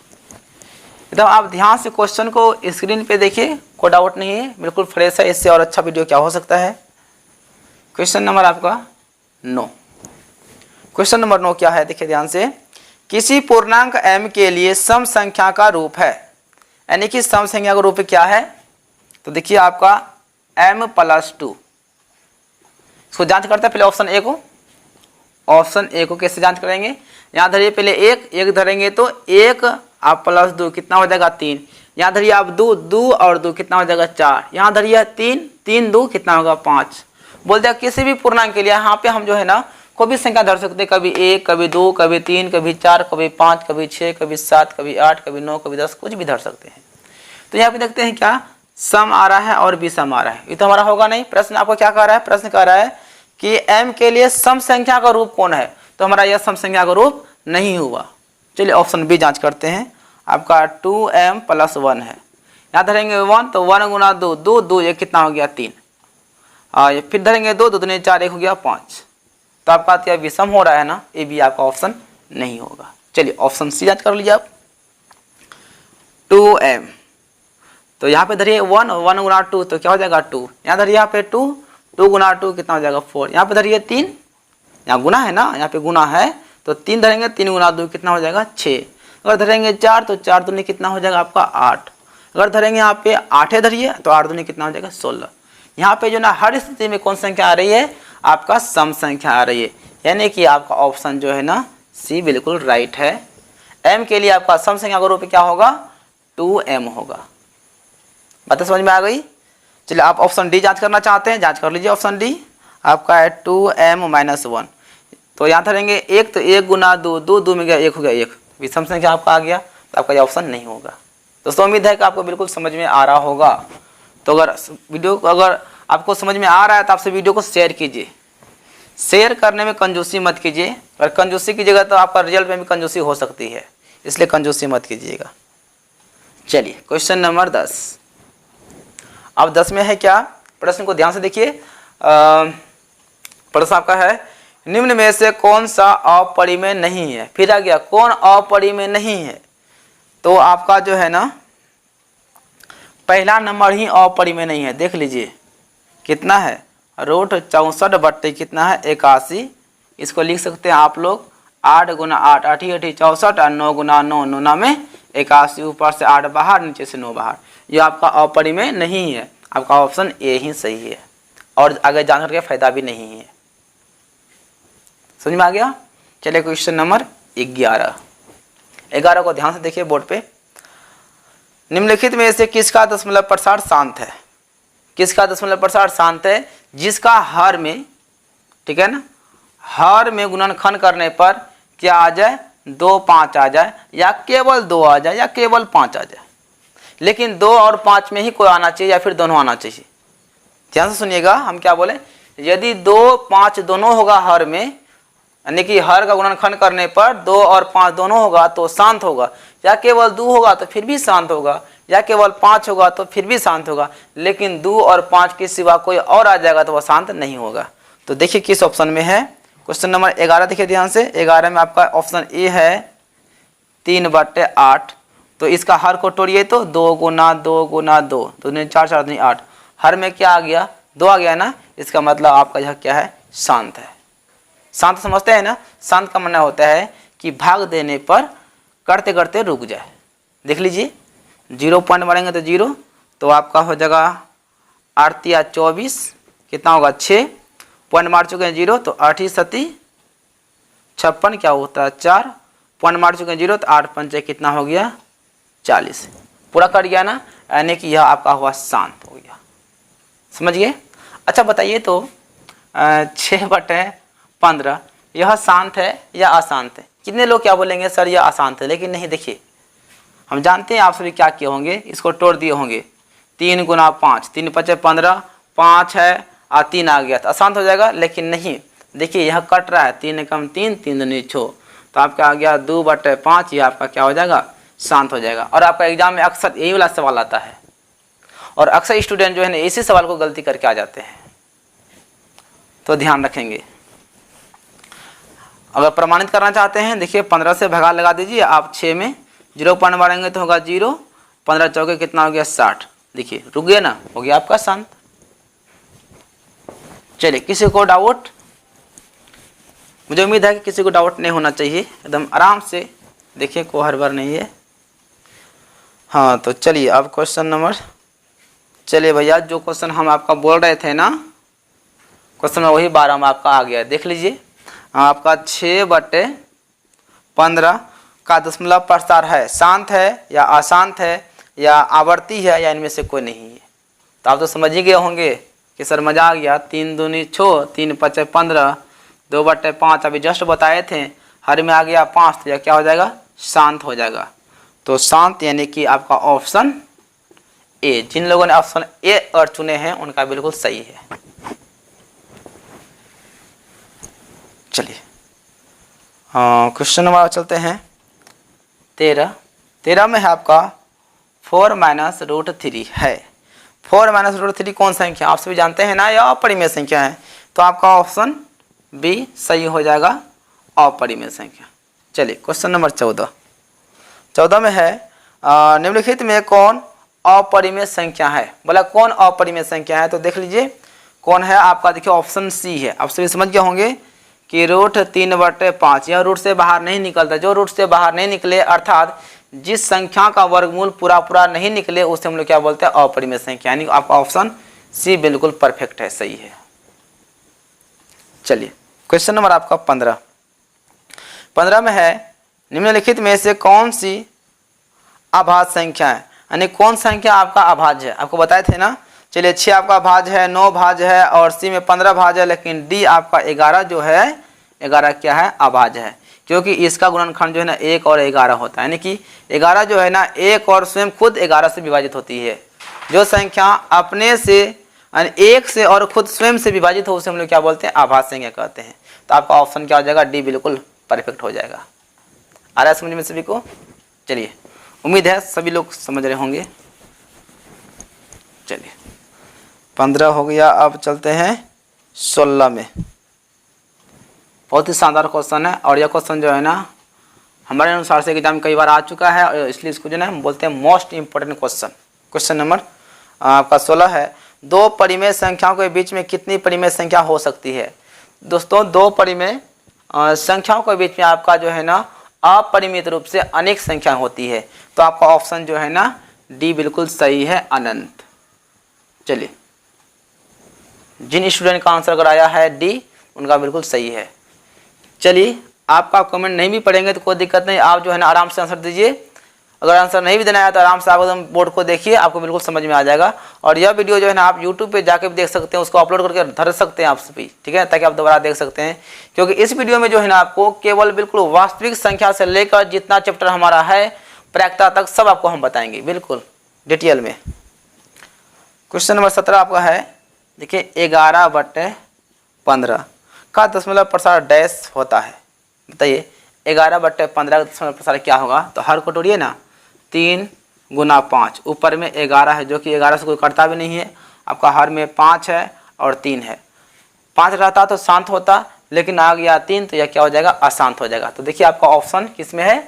एकदम आप ध्यान से क्वेश्चन को स्क्रीन पे देखिए, कोई डाउट नहीं है, बिल्कुल फ्रेश है। इससे और अच्छा वीडियो क्या हो सकता है? क्वेश्चन नंबर आपका 9। क्वेश्चन नंबर 9 क्या है? देखिए ध्यान से, किसी पूर्णांक m के लिए सम संख्या का रूप है, यानी कि सम संख्या का रूप क्या है? तो देखिए आपका m+2। इसको जांच करते हैं पहले ऑप्शन ए को। ऑप्शन ए को कैसे जांच करेंगे? यहाँ धरिए पहले एक धरेंगे तो 1 आप +2 कितना हो जाएगा? 3। यहाँ धरिए आप 2 और 2 कितना हो जाएगा? 4। यहाँ धरिए 3 2 कितना होगा? 5। बोलते हैं किसी भी पूर्णांक के लिए यहाँ पे हम जो है ना कोई भी संख्या धर सकते हैं, कभी 1 कभी 2 कभी 3 कभी 4 कभी 5 कभी 6 कभी 7 कभी 8 कभी 9 कभी 10, कुछ भी धर सकते हैं। तो यहाँ पे देखते हैं क्या सम आ रहा है और विषम आ रहा है, ये तो हमारा होगा नहीं। प्रश्न आपको क्या कह रहा है? प्रश्न कह रहा है कि m के लिए सम संख्या का रूप कौन है, तो हमारा यह सम संख्या का रूप नहीं हुआ। चलिए ऑप्शन बी जांच करते हैं। आपका 2m+1 है, यहाँ धरेंगे 1 तो 1 गुना 2 2 2 ये कितना हो गया? 3। फिर धरेंगे 2 2 दूनी 4 1 हो गया 5। तो आपका क्या विषम हो रहा है ना, ये भी आपका ऑप्शन नहीं होगा। चलिए ऑप्शन सी जांच कर लीजिए आप। 2m, तो यहाँ पे धरिए 1 गुना 2 तो क्या हो जाएगा? 2। यहाँ धरिए यहाँ पे 2 गुना 2 कितना हो जाएगा? 4। यहाँ पे धरिए 3, यहाँ गुना है ना, यहाँ पे गुना है तो 3 धरेंगे, 3 गुना 2 कितना हो जाएगा? 6। अगर धरेंगे 4 तो 4 दूनी कितना हो जाएगा? आपका 8। अगर धरेंगे यहाँ पे 8 धरिए तो 8 दूनी कितना हो जाएगा? 16। यहाँ पे जो ना हर स्थिति में कौन संख्या आ रही है? आपका सम संख्या आ रही है, यानी कि आपका ऑप्शन जो है ना सी बिल्कुल राइट है। m के लिए आपका सम संख्या का रूप क्या होगा? 2m होगा। बातें समझ में आ गई? चलिए आप ऑप्शन डी जांच करना चाहते हैं, जांच कर लीजिए। ऑप्शन डी आपका है 2m-1। तो यहाँ धरेंगे 1 तो 1 गुना 2 2 2 में गया 1 हो गया 1, विषम संख्या आपका आ गया, तो आपका ये ऑप्शन नहीं होगा। दोस्तों उम्मीद है कि आपको बिल्कुल समझ में आ रहा होगा। तो अगर वीडियो अगर आपको समझ में आ रहा है तो आपसे वीडियो को शेयर कीजिए। शेयर करने में कंजूसी मत कीजिए, अगर कंजूसी कीजिएगा तो आपका रिजल्ट में भी कंजूसी हो सकती है, इसलिए कंजूसी मत कीजिएगा। चलिए क्वेश्चन नंबर 10। अब 10 में है क्या? प्रश्न को ध्यान से देखिए। प्रश्न आपका है निम्न में से कौन सा अपरिमेय नहीं है। फिर आ गया कौन अपरिमेय नहीं है, तो आपका जो है ना पहला नंबर ही अपरिमेय नहीं है। देख लीजिए कितना है, √64 कितना है? 81। इसको लिख सकते हैं आप लोग 8 गुना 8 8 8 64 और 9 गुना 9 9 में 81, ऊपर से 8 बाहर नीचे से 9 बाहर। ये आपका अपरिमेय नहीं है, आपका ऑप्शन ए ही सही है और आगे जान करके फायदा भी नहीं है। समझ में आ गया? चलिए क्वेश्चन नंबर 11 को ध्यान से देखिए बोर्ड पे। निम्नलिखित में से किसका दशमलव प्रसार शांत है? किसका दशमलव प्रसार शांत है? जिसका हर में, ठीक है ना, हर में गुणनखंड करने पर क्या आ जाए? 2 5 आ जाए, या केवल 2 आ जाए, या केवल 5 आ जाए, लेकिन 2 और 5 में ही कोई आना चाहिए या फिर दोनों आना चाहिए। ध्यान से सुनिएगा हम क्या बोले। यदि 2 5 दोनों होगा हर में, यानी कि हर का गुणनखंड करने पर 2 और 5 दोनों होगा तो शांत होगा, या केवल 2 होगा तो फिर भी शांत होगा, या केवल 5 होगा तो फिर भी शांत होगा, लेकिन 2 और 5 के सिवा कोई और आ जाएगा तो वह शांत नहीं होगा। तो देखिए किस ऑप्शन में है। क्वेश्चन नंबर 11 देखिए ध्यान से। 11 में आपका ऑप्शन ए है 3/8। तो इसका हर को तोड़िए तो 2 गुना 2 गुना 2 तो 4 4 दूनी 8। हर में क्या आ गया? 2 आ गया ना, इसका मतलब आपका यह क्या है? शांत है। शांत समझते हैं ना? शांत का मानना होता है कि भाग देने पर करते करते रुक जाए। देख लीजिए 0 पॉइंट मारेंगे तो 0, तो आपका हो जाएगा 8 या 24 कितना होगा? 6 पॉइंट मार चुके हैं 0 तो 8 ही 7 56 क्या होता है? 4 पॉइंट मार चुके हैं 0 तो 8 पंचे कितना हो गया? 40। पूरा कट गया ना, यानी कि यह आपका हुआ शांत हो गया। समझ गए? अच्छा बताइए तो 6/15 यह शांत है या अशांत है? कितने लोग क्या बोलेंगे सर ये आसान था, लेकिन नहीं। देखिए हम जानते हैं आप सभी क्या किए होंगे, इसको तोड़ दिए होंगे। 3 गुना 5, 3 5 15, 5 है और 3 आ गया तो आसान हो जाएगा, लेकिन नहीं। देखिए यह कट रहा है, 3 कम 3, 3 दूनी 6, तो आपका आ गया 2/5, ये आपका क्या हो जाएगा, शांत हो जाएगा। और आपका एग्जाम में अक्सर यही वाला सवाल आता है, और अक्सर स्टूडेंट जो है ना इसी सवाल को गलती करके आ जाते हैं, तो ध्यान रखेंगे। अगर प्रमाणित करना चाहते हैं, देखिए 15 से भगा लगा दीजिए आप, 6 में 0 पॉइंट मारेंगे तो होगा 0, 15 चौके कितना हो गया 60। देखिए रुक गया ना, हो गया आपका शांत। चलिए किसी को डाउट? मुझे उम्मीद है कि किसी को डाउट नहीं होना चाहिए, एकदम आराम से देखिए, कोई हड़बड़ नहीं है। हाँ तो चलिए अब क्वेश्चन नंबर, चलिए भैया जो क्वेश्चन हम आपका बोल रहे थे ना, क्वेश्चन में वही 12 में आपका आ गया। देख लीजिए आपका 6/15 का दशमलव प्रसार है, शांत है या अशांत है या आवर्ती है या इनमें से कोई नहीं है। तो आप तो समझ ही गए होंगे कि सर मजा आ गया, 3 दूनी 6, 3 5 15, 2/5 अभी जस्ट बताए थे, हर में आ गया 5, तो यह क्या हो जाएगा, शांत हो जाएगा। तो शांत यानी कि आपका ऑप्शन ए। जिन लोगों ने ऑप्शन ए और चुने हैं उनका बिल्कुल सही है। चलिए क्वेश्चन नंबर चलते हैं 13 में है आपका 4 - √3 है। 4 - √3 कौन संख्या आप सभी जानते हैं ना, या अपरिमेय संख्या है, तो आपका ऑप्शन बी सही हो जाएगा, अपरिमेय संख्या। चलिए क्वेश्चन नंबर 14 में है निम्नलिखित में कौन अपरिमेय संख्या है। बोला कौन अपरिमेय संख्या है, तो देख लीजिए कौन है आपका। देखिए ऑप्शन सी है। आप सभी समझ गए होंगे कि √3/5 यह रूट से बाहर नहीं निकलता। जो रूट से बाहर नहीं निकले अर्थात जिस संख्या का वर्गमूल पूरा नहीं निकले उसे हम लोग क्या बोलते हैं, अपरिमेय संख्या। यानी आपका ऑप्शन सी बिल्कुल परफेक्ट है, सही है। चलिए क्वेश्चन नंबर आपका 15 में है निम्नलिखित में से कौन सी अभाज्य संख्या है, यानी कौन संख्या आपका अभाज्य है। आपको बताए थे ना। चलिए 6 आपका भाज्य है, 9 भाज्य है और सी में 15 भाज्य है, लेकिन डी आपका 11 जो है, 11 क्या है, अभाज्य है, क्योंकि इसका गुणनखंड जो है ना 1 और 11 होता है। यानी कि 11 जो है ना 1 और स्वयं खुद 11 से विभाजित होती है। जो संख्या अपने से 1 से और खुद स्वयं से विभाजित हो उसे हम लोग क्या बोलते हैं, अभाज्य संख्या कहते हैं। तो आपका ऑप्शन क्या हो जाएगा, डी बिल्कुल परफेक्ट हो जाएगा। आ रहा है समझ में सभी को? चलिए उम्मीद है सभी लोग समझ रहे होंगे। चलिए 15 हो गया, अब चलते हैं 16 में। बहुत ही शानदार क्वेश्चन है, और यह क्वेश्चन जो है ना हमारे अनुसार से एग्जाम कई बार आ चुका है, और इसलिए इसको जो है हम बोलते हैं most important question. Question number आपका 16 है, 2 परिमेय संख्याओं के बीच में कितनी परिमेय संख्या हो सकती है। दोस्तों 2 परिमेय संख्याओं के बीच में आपका जो है ना अपरिमित रूप से अनेक संख्या होती है। तो आपका ऑप्शन जो है ना डी बिल्कुल सही है, अनंत। चलिए जिन स्टूडेंट का आंसर कराया है डी उनका बिल्कुल सही है। चलिए आपका कमेंट नहीं भी पढ़ेंगे तो कोई दिक्कत नहीं, आप जो है ना आराम से आंसर दीजिए। अगर आंसर नहीं भी देना है तो आराम से आप एकदम बोर्ड को देखिए, आपको बिल्कुल समझ में आ जाएगा। और यह वीडियो जो है ना आप यूट्यूब पे जाके भी देख सकते हैं, उसको अपलोड करके धर सकते हैं आप सभी, ठीक है, ताकि आप दोबारा देख सकते हैं। क्योंकि इस वीडियो में जो है ना आपको केवल बिल्कुल वास्तविक संख्या से लेकर जितना चैप्टर हमारा है प्रायिकता तक सब आपको हम बताएंगे बिल्कुल डिटेल में। क्वेश्चन नंबर 17 आपका है, देखिए 11/15 का दशमलव प्रसार डैश होता है। बताइए 11/15 का दशमलव प्रसार क्या होगा। तो हर को तोड़िए ना, 3 गुना 5, ऊपर में 11 है जो कि 11 से कोई कटता भी नहीं है। आपका हर में 5 है और 3 है। 5 रहता तो शांत होता, लेकिन आ गया 3 तो यह क्या हो जाएगा, अशांत हो जाएगा। तो देखिए आपका ऑप्शन किस में है,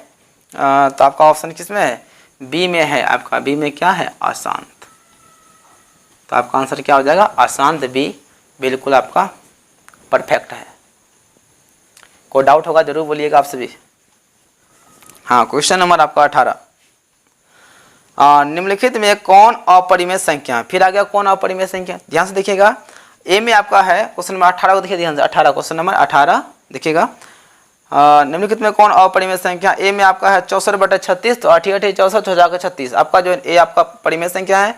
तो आपका ऑप्शन किस में है, बी में है। आपका बी में क्या है, अशांत। तो आपका आंसर क्या हो जाएगा, अशांत, बी बिल्कुल आपका परफेक्ट है। कोई डाउट होगा जरूर बोलिएगा आप सभी। हाँ क्वेश्चन नंबर आपका 18, निम्नलिखित में कौन अपरिमेय संख्या। फिर आ गया कौन अपरिमेय संख्या, ध्यान से देखिएगा। ए में आपका है क्वेश्चन नंबर 18 को देखिए ध्यान से, 18 क्वेश्चन नंबर 18 देखिएगा। निम्नलिखित में कौन अपरिमेय संख्या। ए में आपका है 64/36, तो 8 8 64 हो जाकर 36। आपका जो ए आपका परिमेय संख्या है।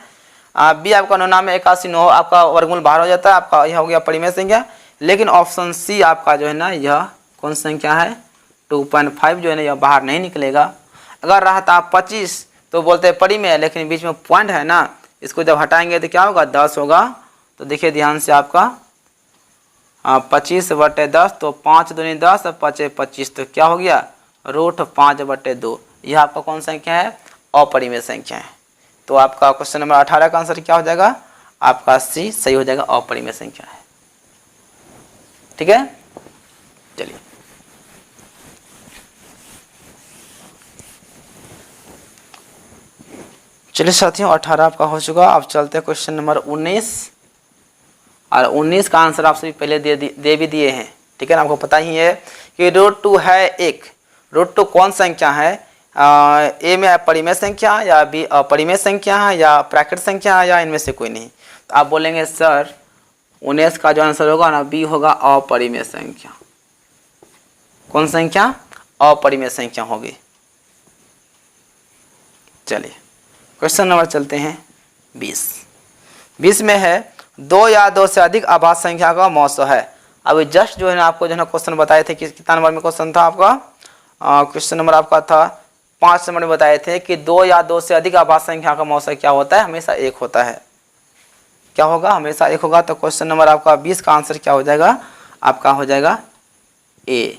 बी आपका 9 में 81, 9 आपका वर्गमूल बाहर हो जाता है, आपका यह हो गया परिमेय संख्या। लेकिन ऑप्शन सी आपका जो है ना यह कौन संख्या है, 2.5 जो है ना यह बाहर नहीं निकलेगा। अगर रहा था 25 तो बोलते हैं पड़ी में है, लेकिन बीच में पॉइंट है ना, इसको जब हटाएंगे तो क्या होगा 10 होगा। तो देखिए ध्यान से आपका 25/10, तो 5 दूनी 10 और 5 25, तो क्या हो गया √5/2। यह आपका कौन संख्या है, अपरिमेय संख्या है। तो आपका क्वेश्चन नंबर 18 का आंसर क्या हो जाएगा, आपका सी सही हो जाएगा, अपरिमेय संख्या है। ठीक है, चलिए चलिए साथियों 18 आपका हो चुका। अब चलते हैं क्वेश्चन नंबर 19, और 19 का आंसर आप सभी पहले दे भी दिए हैं। ठीक है ना, आपको पता ही है कि √2 है एक। √2 कौन संख्या है, ए में परिमेय संख्या या बी अपरिमेय संख्या है या प्राकृत संख्या है या इनमें से कोई नहीं। तो आप बोलेंगे सर 19 का जो आंसर होगा ना बी होगा, अपरिमेय संख्या। कौन संख्या, अपरिमेय संख्या होगी। चलिए क्वेश्चन नंबर चलते हैं 20 में है 2 या 2 से अधिक आभाज्य संख्या का मौसा है। अभी जस्ट जो है ना आपको जो है ना क्वेश्चन बताए थे कि कितना नंबर में क्वेश्चन था आपका, क्वेश्चन नंबर आपका था 5 नंबर में बताए थे कि 2 या 2 से अधिक आभाज्य संख्या का मौसा क्या होता है, हमेशा 1 होता है। क्या होगा, हमेशा 1 होगा। तो क्वेश्चन नंबर आपका 20 का आंसर क्या हो जाएगा, आपका हो जाएगा ए,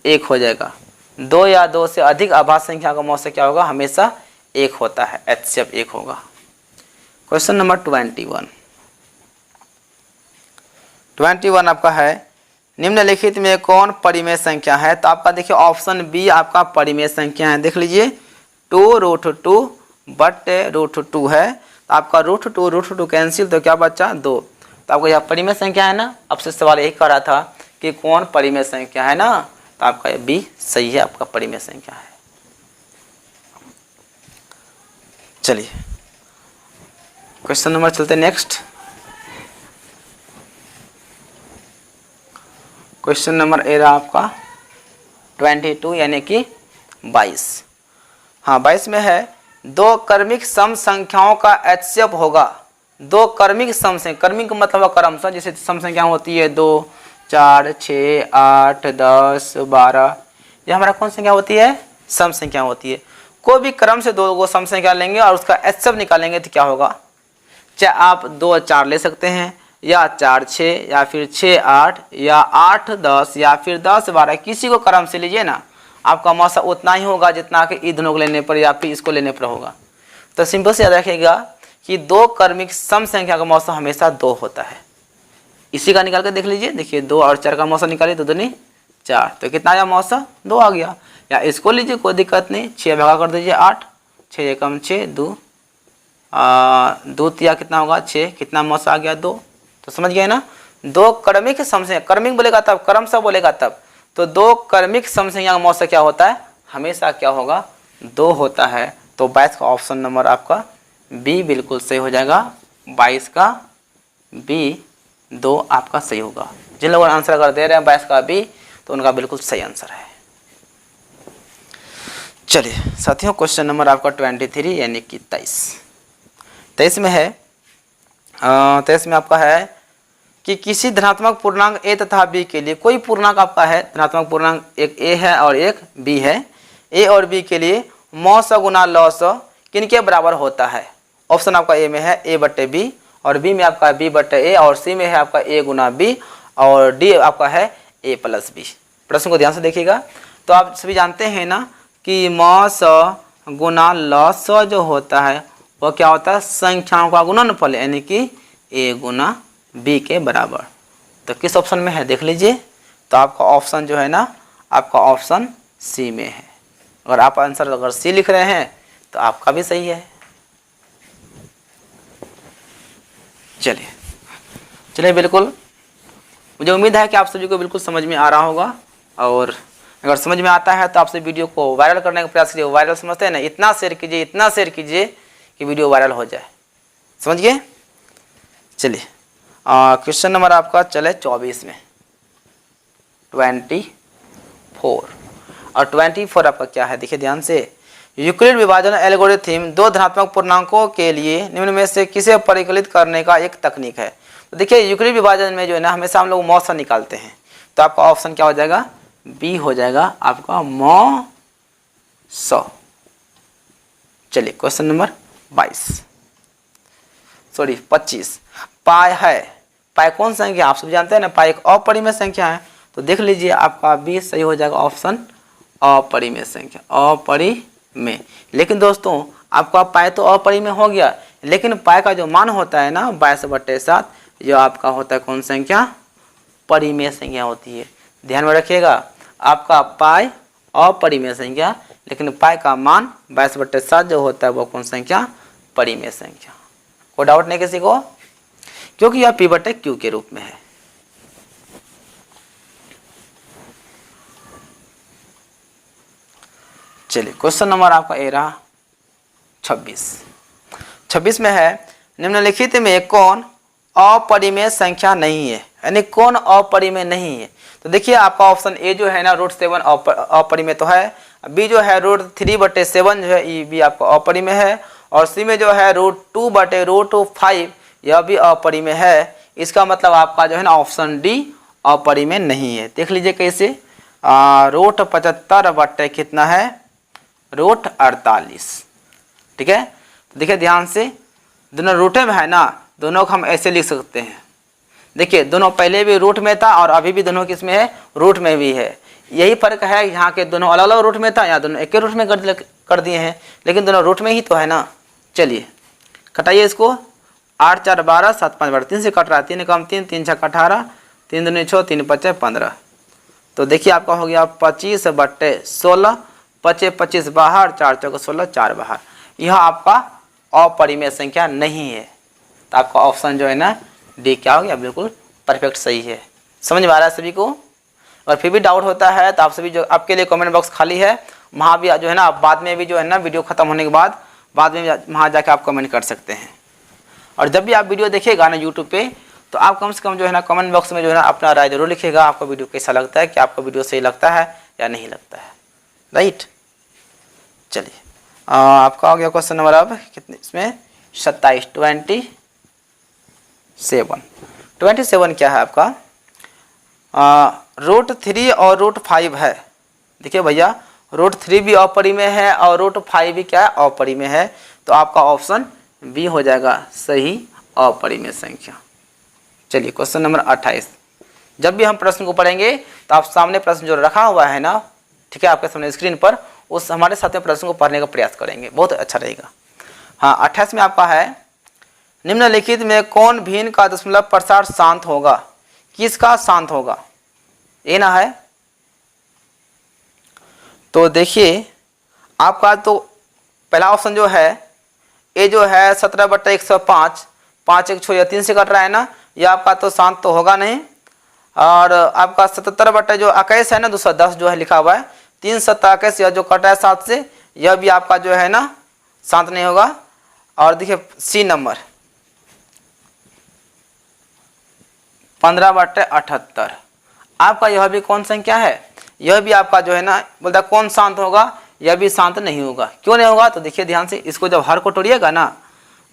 1 हो जाएगा। 2 या 2 से अधिक आभाज्य संख्या का मौसा क्या होगा, हमेशा 1 होता है, HCF 1 होगा। क्वेश्चन नंबर 21 आपका है निम्नलिखित में कौन परिमेय संख्या है। तो आपका देखिए ऑप्शन बी आपका परिमेय संख्या है। देख लीजिए 2√2/√2 है। तो आपका √2 कैंसिल, तो क्या बचा 2। तो आपको यह परिमेय संख्या है ना। अब से सवाल यही कर रहा था कि कौन परिमेय संख्या है ना, तो आपका बी सही है, आपका परिमेय संख्या है। चलिए क्वेश्चन नंबर चलते नेक्स्ट। क्वेश्चन नंबर ए रहा आपका 22 यानी कि 22। हाँ 22 में है 2 क्रमिक सम संख्याओं का HCF होगा। 2 क्रमिक सम से, क्रमिक का मतलब क्रमशः, जैसे सम संख्या होती है 2 4 6 8 10 12, यह हमारा कौन संख्या होती है, सम संख्या होती है। कोई भी क्रम से 2 सम संख्या लेंगे और उसका HCF निकालेंगे तो क्या होगा, चाहे आप 2 4 ले सकते हैं या 4 6 या फिर 6 8 या 8 10 या फिर 10 12, किसी को क्रम से लीजिए ना, आपका मौसा उतना ही होगा जितना कि इन दोनों को लेने पर या फिर इसको लेने पर होगा। तो सिंपल से याद रखिएगा कि 2 क्रमिक सम संख्या का मौसा हमेशा 2 होता है। इसी का निकाल कर देख लीजिए, देखिए 2 और 4 का मौसा निकालिए, 2 दूनी 4, तो कितना आया मौसा 2 आ गया। या इसको लीजिए, कोई दिक्कत नहीं, 6 भागा कर दीजिए 8, 6 एकम 6 2 तिया कितना होगा 6, कितना मौसा आ गया 2। तो समझ गए ना, 2 क्रमिक सम संख्या, क्रमिक बोलेगा तब, क्रमशः बोलेगा तब, तो 2 क्रमिक सम संख्या का मौसा क्या होता है, हमेशा क्या होगा 2 होता है। तो 22 का ऑप्शन नंबर आपका बी बिल्कुल सही हो जाएगा। 22 का बी 2 आपका सही होगा। जिन लोगों ने आंसर अगर दे रहे हैं 22 का बी, तो उनका बिल्कुल सही आंसर है। चलिए साथियों क्वेश्चन नंबर आपका 23 यानी कि 23 में है 23 में आपका है कि किसी धनात्मक पूर्णांक a तथा b के लिए, कोई पूर्णांक आपका है धनात्मक पूर्णांक, एक a है और एक b है, a और b के लिए मौसा गुना लॉस किनके बराबर होता है। ऑप्शन आपका ए में है a/b और b में आपका b/a और c में है आपका a गुना b और d आपका है a + b। प्रश्न को ध्यान से देखिएगा। तो आप सभी जानते हैं ना कि मौसा गुना लॉस जो होता है वो क्या होता है, संख्याओं का गुणनफल, यानी कि a गुना b के बराबर। तो किस ऑप्शन में है देख लीजिए। तो आपका ऑप्शन जो है ना, आपका ऑप्शन सी में है। अगर आप आंसर अगर सी लिख रहे हैं तो आपका भी सही है। चलिए बिल्कुल, मुझे उम्मीद है कि आप सभी को बिल्कुल समझ में आ रहा होगा, और अगर समझ में आता है तो आपसे वीडियो को वायरल करने का प्रयास कीजिए। वायरल समझते हैं ना, इतना शेयर कीजिए कि वीडियो वायरल हो जाए। समझ गए। चलिए क्वेश्चन नंबर आपका चले 24 में 24 और 24 आपका क्या है, देखिए ध्यान से। यूक्लिड विभाजन एल्गोरिथम 2 धनात्मक पूर्णांकों के लिए निम्न में से किसे परिकलित करने का एक तकनीक है। तो देखिए यूक्लिड विभाजन में जो है ना, हमेशा हम लोग मौसा निकालते हैं। तो आपका ऑप्शन क्या हो जाएगा, बी हो जाएगा आपका मौ 100। चलिए क्वेश्चन नंबर 25। पाई है, पाई कौन संख्या आप सब जानते हैं ना, पाई एक अपरिमेय संख्या है। तो देख लीजिए आपका बी सही हो जाएगा ऑप्शन अपरिमेय संख्या, अपरिमेय। लेकिन दोस्तों आपका पाई तो अपरिमेय हो गया, लेकिन पाई का जो मान होता है ना 22/7, जो आपका होता है कौन संख्या, परिमेय संख्या होती है। ध्यान में रखिएगा, आपका पाई अपरिमेय संख्या, लेकिन पाई का मान 22/7 जो होता है वो कौन संख्या, परिमेय संख्या। कोई डाउट नहीं किसी को, क्योंकि यह P/Q के रूप में है। चलिए क्वेश्चन नंबर आपका ए रहा 26 में है, निम्नलिखित में कौन अपरिमेय संख्या नहीं है, यानी कौन अपरिमेय नहीं है। तो देखिए आपका ऑप्शन ए जो है ना √7 अपरिमेय तो है, बी जो है √3/7 जो है ये भी आपका अपरिमेय है, और सी में जो है √2/5 यह भी अपरिमेय है। इसका मतलब आपका जो है ना ऑप्शन डी अपरिमेय नहीं है। देख लीजिए कैसे, √75 कितना है, √48। ठीक है, तो देखिए ध्यान से, दोनों रूट में है ना, दोनों को हम ऐसे लिख सकते हैं। देखिए दोनों पहले भी रूट में था और अभी भी दोनों किस में है, रूट में भी है। यही फर्क है, यहाँ के दोनों अलग अलग रूट में था, यहाँ दोनों एक ही रूट में कर दिए हैं, लेकिन दोनों रूट में ही तो है ना। चलिए कटाइए इसको, 8 4 12 7 5 12, 3 से कट रहा है, 3 कम 3, 3 6 18, 3 2 6, 3 5 15। तो देखिए आपका हो गया 25/16, 25 25 बाहर, 4 4 16, 4 बाहर। यह आपका अपरिमेय संख्या नहीं है। तो आपका ऑप्शन जो है ना डी क्या हो गया, बिल्कुल परफेक्ट सही है। समझ में आ रहा है सभी को। और फिर भी डाउट होता है तो आप सभी जो आपके लिए कमेंट बॉक्स खाली है, वहाँ भी जो है ना बाद में भी जो है ना वीडियो खत्म होने के बाद में वहाँ जाके आप कमेंट कर सकते हैं। और जब भी आप वीडियो देखिएगा ना यूट्यूब पे, तो आप कम से कम जो है ना कमेंट बॉक्स में जो है ना अपना राय जरूर लिखिएगा, आपको वीडियो कैसा लगता है, कि आपको वीडियो सही लगता है या नहीं लगता है। राइट, चलिए आपका हो गया क्वेश्चन नंबर अब कितने इसमें 27 27 क्या है आपका, √3 और √5 है। देखिए भैया √3 भी अपरिमेय है और √5 भी क्या है, अपरिमेय है। तो आपका ऑप्शन बी हो जाएगा सही अपरिमेय संख्या। चलिए क्वेश्चन नंबर 28। जब भी हम प्रश्न को पढ़ेंगे तो आप सामने प्रश्न जो रखा हुआ है ना, ठीक है, आपके सामने स्क्रीन पर, उस हमारे साथ में प्रश्न को पढ़ने का प्रयास करेंगे, बहुत अच्छा रहेगा। हाँ 28 में आपका है, निम्नलिखित में कौन भिन्न का दशमलव प्रसार शांत होगा, किसका शांत होगा, ये ना है। तो देखिए आपका तो पहला ऑप्शन जो है ये जो है 17/105, 5 1 6 3 से कट रहा है ना, ये आपका तो शांत तो होगा नहीं। और आपका 77/21 है ना 210 जो है लिखा हुआ है, 3 7 21 यह जो कट रहा है 7 से, यह भी आपका जो है ना शांत नहीं होगा। और देखिए सी नंबर 15/78, आपका यह भी कौन संख्या है, यह भी आपका जो है ना बोलता कौन शांत होगा, यह भी शांत नहीं होगा। क्यों नहीं होगा, तो देखिए ध्यान से, इसको जब हर को तोड़िएगा ना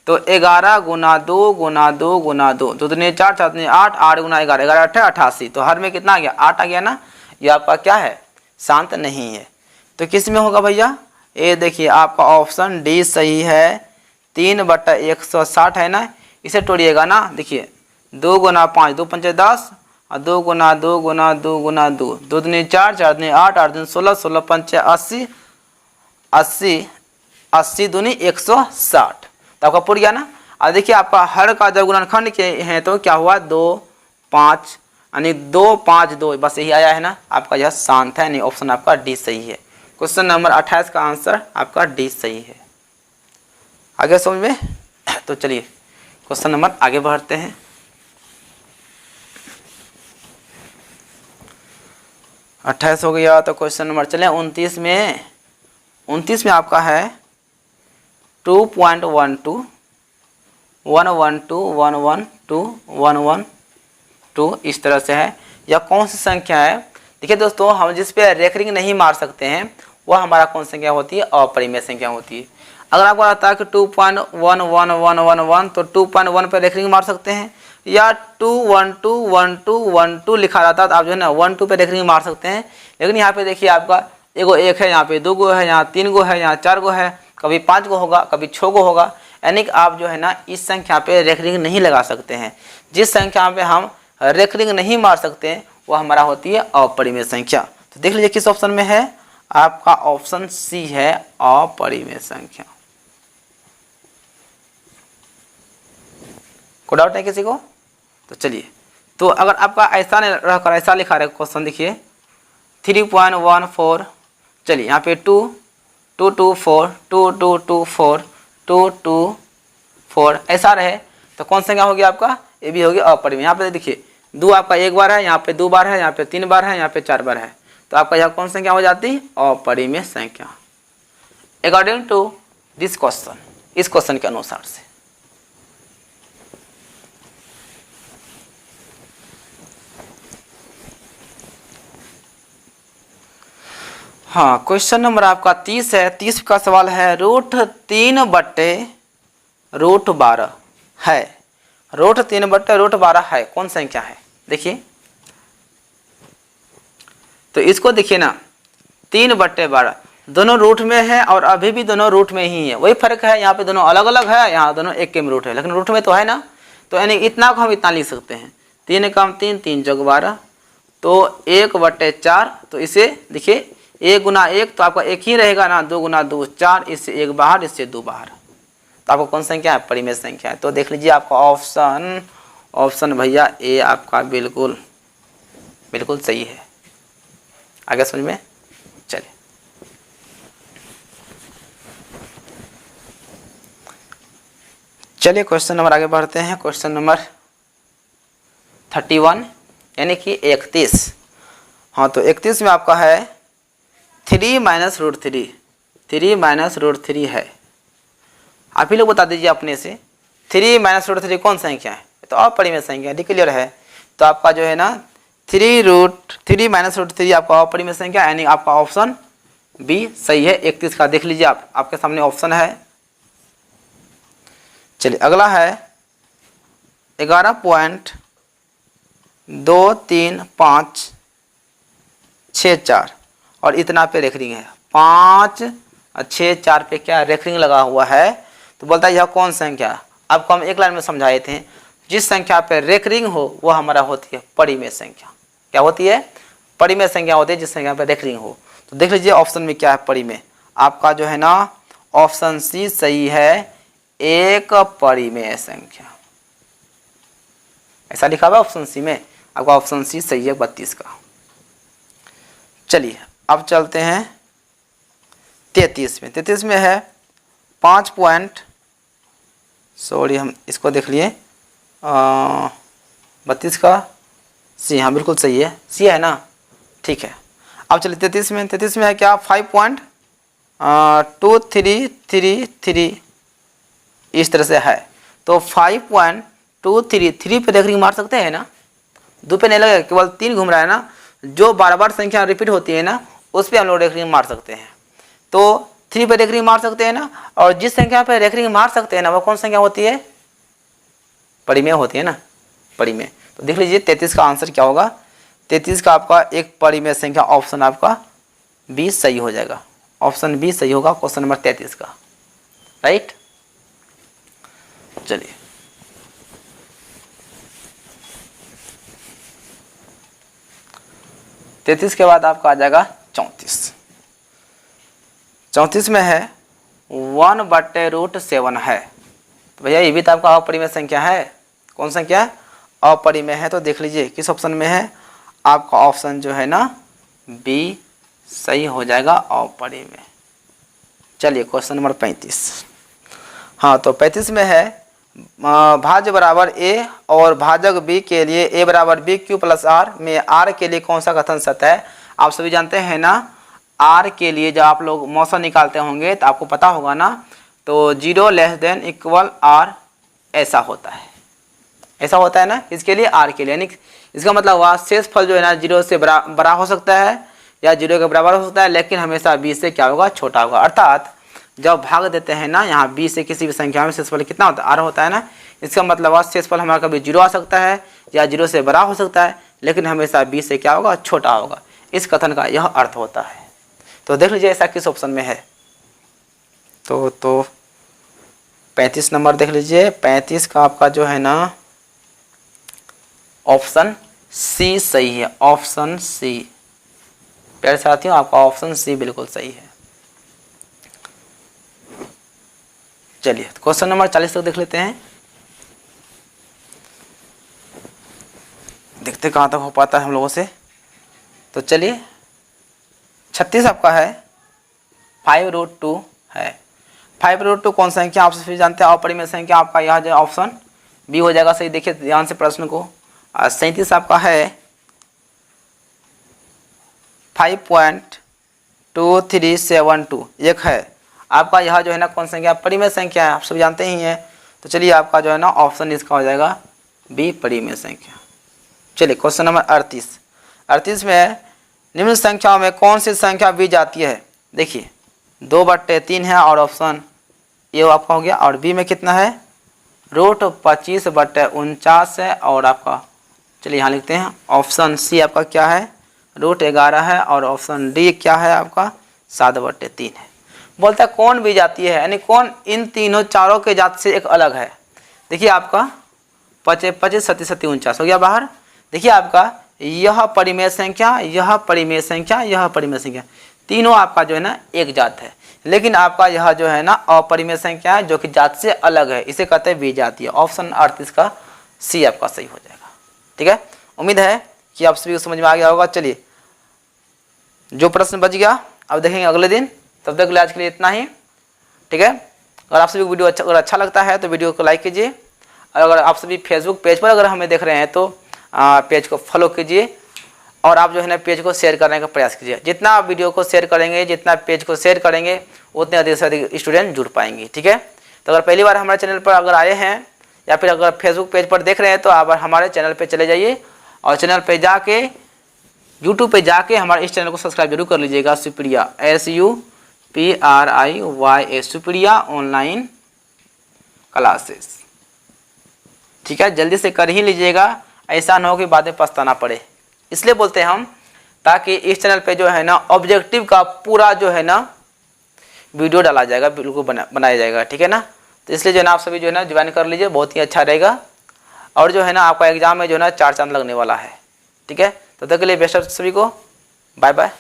तो 11 × 2 × 2 × 2, 2 दूनी 4 4 दूनी 8, 8 × 11 11 8 88, तो हर में कितना आ गया, 8 आ गया ना। यह आपका क्या है, शांत नहीं है। तो किस में होगा भैया, ये देखिए आपका ऑप्शन डी सही है, 3/160 है ना, इसे तोड़िएगा ना। देखिए 2 × 5 2 5 10, और 2 × 2 × 2 × 2, 2 दूनी 4 4 दूनी 8 8 दूनी 16 16 5 80 80 80 दूनी 160, तो आपका पूरा गया ना। और देखिए आपका हर का जब गुणनखंड के हैं तो क्या हुआ, 2 5, यानी 2 5 2, बस यही आया है ना, आपका यह शांत है, यानी ऑप्शन आपका डी सही है। क्वेश्चन नंबर 28 का आंसर आपका डी सही है। आगे समझ में। तो चलिए क्वेश्चन नंबर आगे बढ़ते हैं। अट्ठाईस हो गया, तो क्वेश्चन नंबर चले 29 में। 29 में आपका है 2.12 112 112 112, इस तरह से है। यह कौन सी संख्या है। देखिए दोस्तों, हम जिस पे रेकरिंग नहीं मार सकते हैं वह हमारा कौन संख्या होती है, अपरिमेय संख्या होती है। अगर आपको आता है कि 2.11111, तो 2.1 पे रेकरिंग मार सकते हैं, या 2 1 2 1 2 1 2 लिखा रहता तो आप जो है ना 1 2 पे रेखरिंग मार सकते हैं। लेकिन यहाँ पे देखिए आपका एगो 1 है, यहाँ पे 2 गो है, यहाँ 3 गो है, यहाँ 4 गो है, कभी 5 गो होगा, कभी 6 गो होगा। यानी कि आप जो है ना इस संख्या पे रेखरिंग नहीं लगा सकते हैं। जिस संख्या पे हम रेखरिंग नहीं मार सकते हैं वो हमारा होती है अपरिमेय संख्या। तो देख लीजिए किस ऑप्शन में है, आपका ऑप्शन सी है अपरिमेय संख्या। कोई डाउट नहीं किसी को? तो चलिए, तो अगर आपका ऐसा नहीं रहकर ऐसा लिखा रहे क्वेश्चन, देखिए 3.14, चलिए यहाँ पे 2 2 2 4 2 2 2 4 2 2 4 ऐसा रहे तो कौन संख्या होगी आपका? ये भी होगी अपरिमेय। यहाँ पे देखिए 2 आपका 1 बार है, यहाँ पे 2 बार है, यहाँ पे 3 बार है, यहाँ पे 4 बार है, तो आपका यहाँ कौन संख्या हो जाती? अपरिमेय संख्या अकॉर्डिंग टू दिस क्वेश्चन, इस क्वेश्चन के अनुसार से। हाँ, क्वेश्चन नंबर आपका 30 है। 30 का सवाल है √3/√12 है। √3/√12 है, कौन संख्या है? देखिए तो इसको देखिए ना, 3/12 दोनों रूट में है और अभी भी दोनों रूट में ही है। वही फर्क है, यहाँ पे दोनों अलग अलग है, यहाँ दोनों एक के में रूट है, लेकिन रूट में तो है ना। तो यानी इतना को हम इतना लिख सकते हैं, 3 कम 3 3 चौक 12, तो 1/4। तो इसे देखिए 1 गुना 1 तो आपका 1 ही रहेगा ना, 2 गुना 2 4, इससे 1 बाहर, इससे 2 बाहर, तो आपको कौन संख्या है? परिमेय संख्या है। तो देख लीजिए आपका ऑप्शन भैया ए आपका बिल्कुल बिल्कुल सही है। आगे समझ में? चलिए चलिए क्वेश्चन नंबर आगे बढ़ते हैं। क्वेश्चन नंबर 31 यानी कि 31। हाँ, तो 31 में आपका है 3 - √3, 3 - √3 है। आप ही लोग बता दीजिए अपने से, 3 - √3 कौन संख्या है? तो अपरिमेय संख्या, क्लियर है। तो आपका जो है ना 3 - √3 आपका अपरिमेय संख्या, यानी आपका ऑप्शन बी सही है। 31 का देख लीजिए, आप आपके सामने ऑप्शन है। चलिए अगला है 11.2356 और इतना पे रेखरिंग है, 5 और 6 4 पे क्या रेखरिंग लगा हुआ है। तो बोलता है यह कौन संख्या? आपको हम एक लाइन में समझाए थे, जिस संख्या पे रेखरिंग हो वो हमारा होती है परिमेय संख्या। क्या होती है? परिमेय संख्या होती है जिस संख्या पे रेखरिंग हो। तो देख लीजिए ऑप्शन में क्या है परिमेय, आपका जो है ना ऑप्शन सी सही है, एक परिमेय संख्या। ऐसा लिखा हुआ ऑप्शन सी में, आपका ऑप्शन सी सही है 32 का। चलिए अब चलते हैं 33 में। 33 में है 5 पॉइंट, सॉरी हम इसको देख लिए 32 का सी, हाँ बिल्कुल सही है, सी है ना, ठीक है। अब चलिए 33 में। 33 में है क्या? 5.2333 इस तरह से है। तो 5.233 पे रेखरिंग मार सकते हैं ना, 2 पे नहीं लगेगा, केवल 3 घूम रहा है ना। जो बार बार संख्या रिपीट होती है ना उस पे हम लोग रेखरिंग मार सकते हैं। तो 3 पे रेखरिंग मार सकते हैं ना, और जिस संख्या पे रेखरिंग मार सकते हैं ना वो कौन संख्या होती है? परिमेय होती है ना, परिमेय। तो देख लीजिए 33 का आंसर क्या होगा? 33 का आपका एक परिमेय संख्या, ऑप्शन आपका बी सही हो जाएगा। ऑप्शन बी सही होगा क्वेश्चन नंबर 33 का, राइट। चलिए तैतीस के बाद आपका आ जाएगा 34। 34 में है 1/√7 है। तो भैया ये भी तो आपका अपरिमेय संख्या है। कौन संख्या है? अपरिमेय है। तो देख लीजिए किस ऑप्शन में है, आपका ऑप्शन जो है ना बी सही हो जाएगा, अपरिमेय। चलिए क्वेश्चन नंबर 35। हाँ, तो 35 में है भाज्य बराबर a और भाजक b के लिए a बराबर bq + r में r के लिए कौन सा कथन सत्य है? आप सभी जानते हैं ना, r के लिए जब आप लोग मौसा निकालते होंगे तो आपको पता होगा ना, तो 0 ≤ r ऐसा होता है, ऐसा होता है ना इसके लिए, r के लिए। यानी इसका मतलब हुआ शेष फल जो है ना 0 से बड़ा हो सकता है या 0 के बराबर हो सकता है, लेकिन हमेशा b से क्या होगा? छोटा होगा। अर्थात जब भाग देते हैं ना, यहाँ b से किसी भी संख्या में शेषफल कितना होता है? r होता है ना। इसका मतलब है शेषफल हमारा कभी 0 आ सकता है या 0 से बड़ा हो सकता है, लेकिन हमेशा 20 से क्या होगा, छोटा होगा। इस कथन का यह अर्थ होता है। तो देख लीजिए ऐसा किस ऑप्शन में है। तो 35 नंबर देख लीजिए, 35 का आपका जो है ना ऑप्शन सी सही है। ऑप्शन सी प्यारे साथियों, आपका ऑप्शन सी बिल्कुल सही है। चलिए क्वेश्चन नंबर 40 तक देख लेते हैं, देखते कहाँ तक हो पाता है हम लोगों से। तो चलिए 36 आपका है 5√2 है। 5√2 कौन सा संख्या आप सभी जानते हैं, अपरिमेय संख्या आपका यह जो ऑप्शन बी हो जाएगा सही। देखिए ध्यान से प्रश्न को। 37 आपका है 5.2372 एक है आपका, यह जो है ना कौन संख्या, परिमेय संख्या है, आप सब जानते ही हैं। तो चलिए आपका जो है ना ऑप्शन इसका हो जाएगा बी, परिमेय संख्या। चलिए क्वेश्चन नंबर 38 में निम्न संख्याओं में कौन सी संख्या बी जाती है। देखिए 2/3 है और ऑप्शन ए आपका हो गया, और बी में कितना है, √25/49 है, और आपका चलिए यहाँ लिखते हैं ऑप्शन सी आपका क्या है, √11 है, और ऑप्शन डी क्या है आपका 7/3 है। बोलता है कौन भी जाती है, यानी कौन इन तीनों चारों के जात से एक अलग है। देखिए आपका 25, 37, 49 हो गया बाहर। देखिए आपका यह परिमेय संख्या, यह परिमेय संख्या, यह परिमेय संख्या, तीनों आपका जो है ना एक जात है, लेकिन आपका यह जो है ना अपरिमेय संख्या है जो कि जात से अलग है, इसे कहते हैं बी जाती है। ऑप्शन 38 का सी आपका सही हो जाएगा। ठीक है, उम्मीद है कि आप सभी को समझ में आ गया होगा। चलिए जो प्रश्न बच गया अब देखेंगे अगले दिन। तब तक के लिए आज के लिए इतना ही। ठीक है, अगर आप सभी को वीडियो अगर अच्छा लगता है तो वीडियो को लाइक कीजिए, और अगर आप सभी फेसबुक पेज पर अगर हमें देख रहे हैं तो पेज को फॉलो कीजिए, और आप जो है ना पेज को शेयर करने का प्रयास कीजिए। जितना आप वीडियो को शेयर करेंगे, जितना पेज को शेयर करेंगे, उतने अधिक से अधिक स्टूडेंट जुड़ पाएंगे। ठीक है, तो अगर पहली बार हमारे चैनल पर अगर आए हैं या फिर अगर फेसबुक पेज पर देख रहे हैं तो आप हमारे चैनल पर चले जाइए, और चैनल पर जाके यूट्यूब पे जाके हमारे इस चैनल को सब्सक्राइब जरूर कर लीजिएगा। Supriya SUPRIYA Supriya online classes. ठीक है, जल्दी से कर ही लीजिएगा, ऐसा ना हो कि बाद में पछताना पड़े। इसलिए बोलते हैं हम, ताकि इस चैनल पे जो है ना ऑब्जेक्टिव का पूरा जो है ना वीडियो डाला जाएगा, बिल्कुल बनाया जाएगा। ठीक है ना, तो इसलिए जो है ना आप सभी जो है ना ज्वाइन कर लीजिए, बहुत ही अच्छा रहेगा। और जो है ना आपका एग्जाम में जो है ना 4 चांद लगने वाला है। ठीक है, तब तक के लिए बेस्ट ऑफ सभी को, बाय बाय।